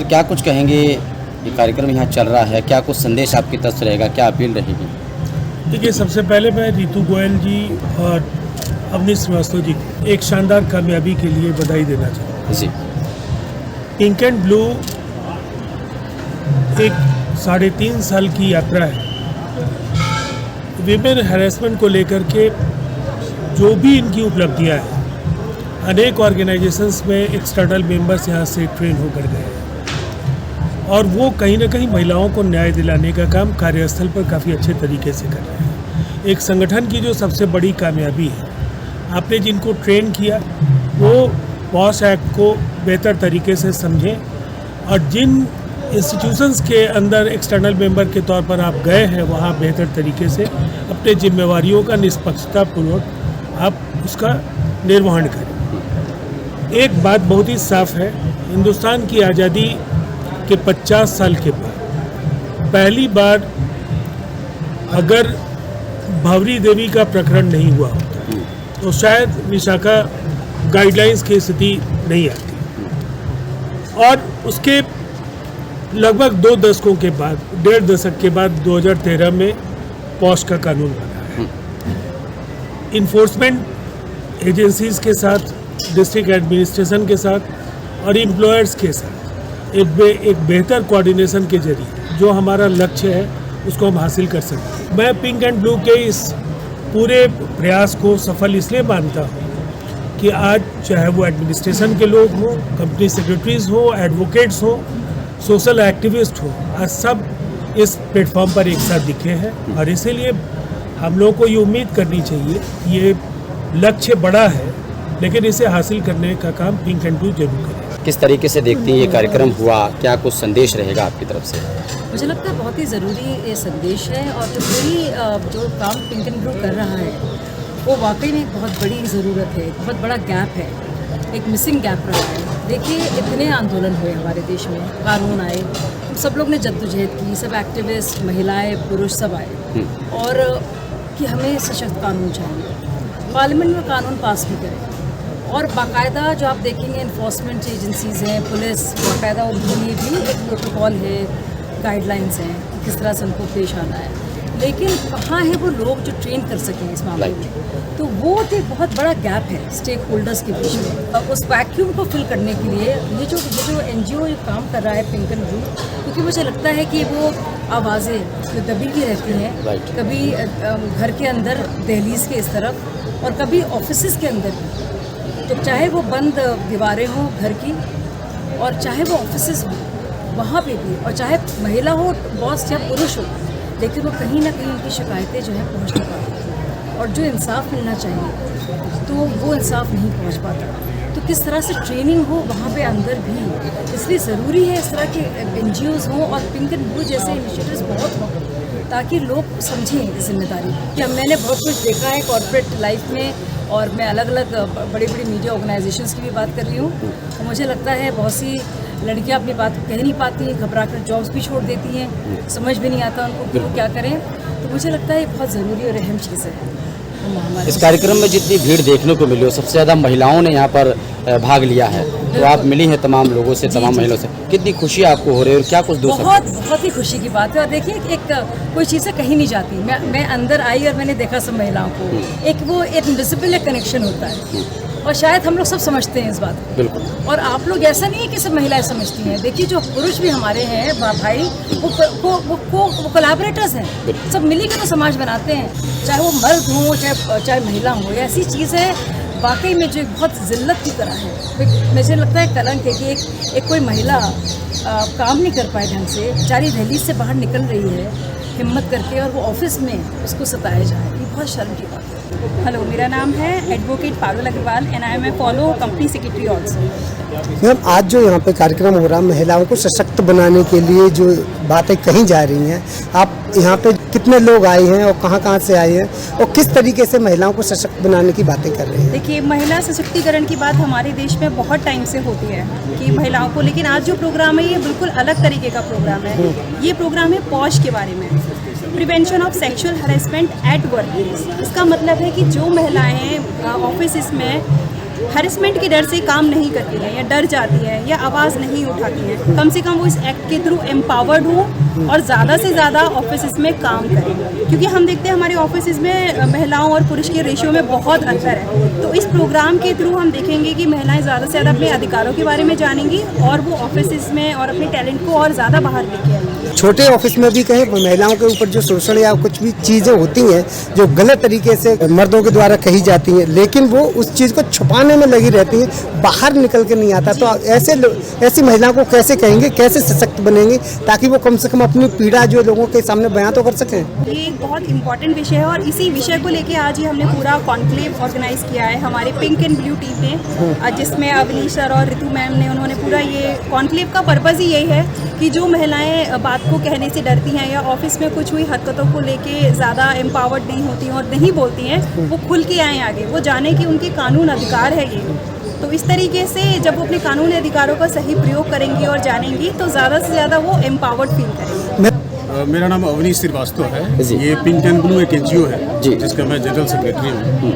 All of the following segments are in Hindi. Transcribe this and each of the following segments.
क्या कुछ कहेंगे, ये कार्यक्रम यहाँ चल रहा है, क्या कुछ संदेश आपकी तरफ से रहेगा, क्या अपील रहेगी? देखिए, सबसे पहले मैं रितु गोयल जी और अवनीश श्रीवास्तव जी को एक शानदार कामयाबी के लिए बधाई देना चाहूँगा जी। पिंक एंड ब्लू एक 3.5 साल की यात्रा है। विमेन हैरेसमेंट को लेकर के जो भी इनकी उपलब्धियां हैं, अनेक ऑर्गेनाइजेशंस में एक्सटर्नल मेंबर्स यहाँ से ट्रेन होकर गए हैं और वो कहीं ना कहीं महिलाओं को न्याय दिलाने का काम कार्यस्थल पर काफ़ी अच्छे तरीके से कर रहे हैं। एक संगठन की जो सबसे बड़ी कामयाबी है, आपने जिनको ट्रेन किया वो पॉश एक्ट को बेहतर तरीके से समझें और जिन इंस्टीट्यूशंस के अंदर एक्सटर्नल मेंबर के तौर पर आप गए हैं वहाँ बेहतर तरीके से अपने जिम्मेवारियों का निष्पक्षतापूर्वक आप उसका निर्वहन करें। एक बात बहुत ही साफ है, हिंदुस्तान की आज़ादी के 50 साल के बाद पहली बार अगर भावरी देवी का प्रकरण नहीं हुआ होता तो शायद विशाखा गाइडलाइंस की स्थिति नहीं आती। और उसके लगभग 2 दशकों के बाद, 1.5 दशक के बाद 2013 में पॉश का कानून बना है। इन्फोर्समेंट एजेंसीज के साथ, डिस्ट्रिक्ट एडमिनिस्ट्रेशन के साथ और एम्प्लॉयर्स के साथ एक बेहतर कोऑर्डिनेशन के जरिए जो हमारा लक्ष्य है उसको हम हासिल कर सकते हैं। मैं पिंक एंड ब्लू के इस पूरे प्रयास को सफल इसलिए मानता हूँ कि आज चाहे वो एडमिनिस्ट्रेशन के लोग हों, कंपनी सेक्रेटरीज हो, एडवोकेट्स हो, सोशल एक्टिविस्ट हो, आज सब इस प्लेटफॉर्म पर एक साथ दिखे हैं और इसीलिए हम लोगों को ये उम्मीद करनी चाहिए। ये लक्ष्य बड़ा है लेकिन इसे हासिल करने का काम पिंक एंड ब्लू जरूर करें। किस तरीके से देखती हैं ये कार्यक्रम हुआ, क्या कुछ संदेश रहेगा आपकी तरफ से? मुझे लगता है बहुत ही ज़रूरी ये संदेश है और जो काम पिंक एंड ब्लू कर रहा है वो वाकई में एक बहुत बड़ी ज़रूरत है, एक बहुत बड़ा गैप है, एक मिसिंग गैप रहा है। देखिए, इतने आंदोलन हुए हमारे देश में, कानून आए, सब लोग ने जद्दोजहद की, सब एक्टिविस्ट, महिलाएं, पुरुष सब आए और कि हमें सशक्त कानून चाहिए, पार्लियामेंट में कानून पास भी करें और बाकायदा जो आप देखेंगे इन्फोर्समेंट एजेंसीज़ हैं, पुलिस, बाकायदा उनके लिए भी एक प्रोटोकॉल है, गाइडलाइंस हैं कि किस तरह से उनको पेश आना है। लेकिन कहाँ है वो लोग जो ट्रेन कर सकें इस मामले में? तो वो एक बहुत बड़ा गैप है स्टेक होल्डर्स के बीच में। और उस वैक्यूम को फिल करने के लिए ये जो NGO काम कर रहा है पिंक एंड ब्लू, क्योंकि मुझे लगता है कि वो आवाज़ें जो दबी हुई रहती हैं, कभी घर के अंदर दहलीज के इस तरफ और कभी ऑफिस के अंदर भी, तो चाहे वो बंद दीवारें हों घर की और चाहे वो ऑफिस हो वहाँ पे भी, और चाहे महिला हो, बॉस या पुरुष हो, लेकिन वो कहीं ना कहीं उनकी शिकायतें जो है पहुँच नहीं पाती और जो इंसाफ मिलना चाहिए तो वो इंसाफ नहीं पहुँच पाता। तो किस तरह से ट्रेनिंग हो वहाँ पे अंदर भी, इसलिए ज़रूरी है इस तरह के NGOs हों और पिंक एंड ब्लू जैसे इनिशिएटिव्स बहुत हों ताकि लोग समझें जिम्मेदारी कि मैंने बहुत कुछ देखा है कॉर्पोरेट लाइफ में और मैं अलग अलग बड़ी बड़ी मीडिया ऑर्गेनाइजेशंस की भी बात कर रही हूँ। तो मुझे लगता है बहुत सी लड़कियां अपनी बात कह नहीं पाती हैं, घबरा कर जॉब्स भी छोड़ देती हैं, समझ भी नहीं आता उनको कि वो क्या करें। तो मुझे लगता है ये बहुत ज़रूरी और अहम चीज़ है। इस कार्यक्रम में जितनी भीड़ देखने को मिली, सबसे ज़्यादा महिलाओं ने यहाँ पर भाग लिया है, तो आप मिली हैं तमाम लोगों से, तमाम महिलाओं से, कितनी खुशी आपको हो रही है और क्या कुछ बहुत ही खुशी की बात है। और देखिए, एक कोई चीज़ें कहीं नहीं जाती। मैं अंदर आई और मैंने देखा सब महिलाओं को, एक वो एक इनविजिबल एक कनेक्शन होता है और शायद हम लोग सब समझते हैं इस बात को। बिल्कुल। और आप लोग ऐसा नहीं है कि सब महिलाएं समझती हैं। देखिए, जो पुरुष भी हमारे हैं भाई, वो कोलैबोरेटर्स हैं, सब मिलकर तो समाज बनाते हैं, चाहे वो मर्द हो चाहे महिला हो। ऐसी चीज़ है वाकई में जो बहुत ज़िल्लत की तरह है। मुझे लगता है कलंक है कि एक कोई महिला काम नहीं कर पाए ढंग से, बेचारी दहलीज से बाहर निकल रही है हिम्मत करके और वो ऑफिस में उसको सताया जाए, ये बहुत शर्म की बात है। हेलो, मेरा नाम है advocate Parul Agrawal and I am a fellow company secretary also. Ma'am, आज जो यहाँ पे कार्यक्रम हो रहा है महिलाओं को सशक्त बनाने के लिए जो बातें कही जा रही हैं, आप यहाँ पे कितने लोग आए हैं और कहाँ से आए हैं और किस तरीके से महिलाओं को सशक्त बनाने की बातें कर रहे हैं? देखिए, महिला सशक्तिकरण की बात हमारे देश में बहुत टाइम से होती है कि महिलाओं को, लेकिन आज जो प्रोग्राम है ये बिल्कुल अलग तरीके का प्रोग्राम है। ये प्रोग्राम है पॉश के बारे में, prevention of sexual harassment at work place. इसका मतलब है कि जो महिलाएं ऑफिस में हैरेसमेंट के डर से काम नहीं करती हैं या डर जाती है या आवाज़ नहीं उठाती हैं, कम से कम वो इस एक्ट के थ्रू एम्पावर्ड हो और ज़्यादा से ज़्यादा ऑफिस में काम करें। क्योंकि हम देखते हैं हमारे ऑफिस में महिलाओं और पुरुष के रेशियो में बहुत अंतर है। तो इस प्रोग्राम के थ्रू हम देखेंगे कि महिलाएं ज़्यादा से ज़्यादा अपने अधिकारों के बारे में जानेंगी और वो ऑफिस में और अपने टैलेंट को और ज़्यादा बाहर लेके आएंगी। छोटे ऑफिस में भी कहीं महिलाओं के ऊपर जो शोषण या कुछ भी चीज़ें होती हैं जो गलत तरीके से मर्दों के द्वारा कही जाती हैं, लेकिन वो उस चीज़ को छुपाने में लगी रहती हैं, बाहर निकल के नहीं आता। तो ऐसी महिलाओं को कैसे कहेंगे, कैसे सशक्त बनेंगे ताकि वो कम से कम अपनी पीड़ा जो लोगों के सामने बयां तो कर सकें। ये एक बहुत इंपॉर्टेंट विषय है और इसी विषय को लेके आज ही हमने पूरा कॉन्क्लेव ऑर्गेनाइज किया है हमारे पिंक एंड ब्लू टीम ने, जिसमें अवनीश सर और ऋतु मैम ने, उन्होंने पूरा ये कॉन्क्लेव का पर्पज़ ही यही है कि जो महिलाएं बात को कहने से डरती हैं या ऑफिस में कुछ हुई हरकतों को लेके ज़्यादा एम्पावर्ड नहीं होती और नहीं बोलती हैं, वो खुल के आएँ आगे, वो जाने कि उनके कानून अधिकार है ये। तो इस तरीके से जब वो अपने कानूनी अधिकारों का सही प्रयोग करेंगी और जानेंगी तो ज़्यादा से ज़्यादा वो एम्पावर्ड फील करेंगी। मेरा नाम अवनीश श्रीवास्तव है। ये पिंक एंड ब्लू एक NGO है जिसका मैं जनरल सेक्रेटरी हूँ।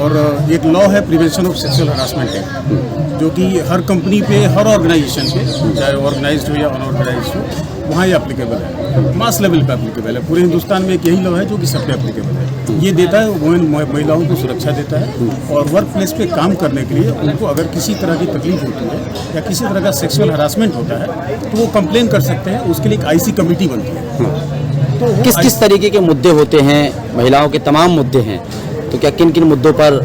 और एक लॉ है prevention of sexual harassment act, जो कि हर कंपनी पे, हर ऑर्गेनाइजेशन पे, चाहे ऑर्गेनाइज्ड हो या अनऑर्गेनाइज्ड हो, वहाँ ये एप्लीकेबल है, मास लेवल पे एप्लीकेबल है। पूरे हिंदुस्तान में एक यही लॉ है जो कि सब पे एप्लीकेबल है। ये देता है वुमेन महिलाओं को सुरक्षा देता है और वर्क प्लेस पे काम करने के लिए उनको अगर किसी तरह की तकलीफ होती है या किसी तरह का सेक्सुअल हरासमेंट होता है तो वो कंप्लेन कर सकते हैं। उसके लिए एक IC कमेटी बनती है। तो किस किस तरीके के मुद्दे होते हैं? महिलाओं के तमाम मुद्दे हैं, तो क्या किन किन मुद्दों पर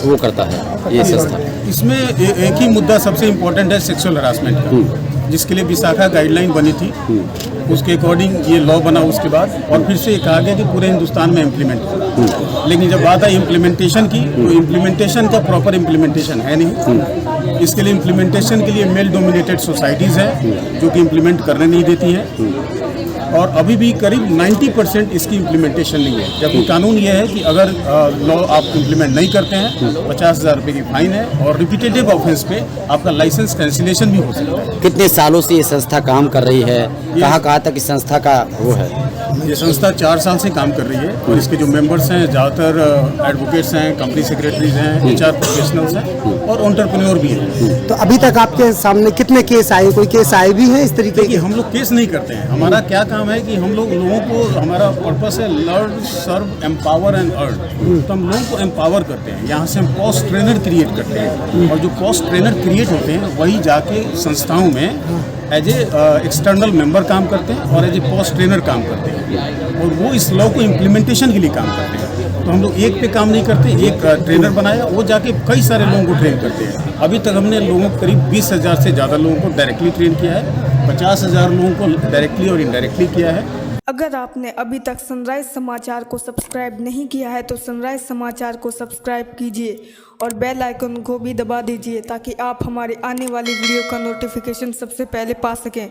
वो करता है ये संस्था? इसमें एक ही मुद्दा सबसे इम्पोर्टेंट है, सेक्सुअल हरासमेंट का, जिसके लिए विशाखा गाइडलाइन बनी थी। उसके अकॉर्डिंग ये लॉ बना उसके बाद, और फिर से कहा गया कि पूरे हिंदुस्तान में इम्प्लीमेंट हो। लेकिन जब बात आई इम्प्लीमेंटेशन की, तो इम्प्लीमेंटेशन का प्रॉपर इम्प्लीमेंटेशन है नहीं। इसके लिए इम्प्लीमेंटेशन के लिए मेल डोमिनेटेड सोसाइटीज़ हैं जो कि इम्प्लीमेंट करने नहीं देती हैं, और अभी भी करीब 90% इसकी इम्प्लीमेंटेशन नहीं है। जबकि कानून ये है कि अगर लॉ आप इम्प्लीमेंट नहीं करते हैं 50,000 रुपये की फाइन है, और रिपीटेटिव ऑफेंस पे आपका लाइसेंस कैंसिलेशन भी हो सकता है। कितने सालों से ये संस्था काम कर रही है? कहाँ तक इस संस्था का वो है? ये संस्था 4 साल से काम कर रही है और इसके जो मेंबर्स हैं ज़्यादातर एडवोकेट्स हैं, कंपनी सेक्रेटरीज हैं, HR प्रोफेशनल्स हैं और एंटरप्रेन्योर भी हैं। तो अभी तक आपके सामने कितने केस आए? कोई केस आए भी हैं इस तरीके कि हम लोग केस नहीं करते हैं। हमारा क्या काम है कि हम लोग लोगों को, हमारा पर्पस है learn, serve, empower and earn. तो हम लोगों को एम्पावर करते हैं। यहाँ से हम पोस्ट ट्रेनर क्रिएट करते हैं, और जो पोस्ट ट्रेनर क्रिएट होते हैं वही जाके संस्थाओं में एज ए एक्सटर्नल मेंबर काम करते हैं और एज ए पोस्ट ट्रेनर काम करते हैं, और वो इस लॉ को इम्प्लीमेंटेशन के लिए काम करते हैं। तो हम लोग एक पे काम नहीं करते, एक ट्रेनर बनाया, वो जाके कई सारे लोगों को ट्रेन करते हैं। अभी तक हमने लोगों को करीब 20,000 से ज़्यादा लोगों को डायरेक्टली ट्रेन किया है, 50,000 लोगों को डायरेक्टली और इनडायरेक्टली किया है। अगर आपने अभी तक सनराइज समाचार को सब्सक्राइब नहीं किया है तो सनराइज समाचार को सब्सक्राइब कीजिए और बेल आइकन को भी दबा दीजिए ताकि आप हमारे आने वाली वीडियो का नोटिफिकेशन सबसे पहले पा सकें।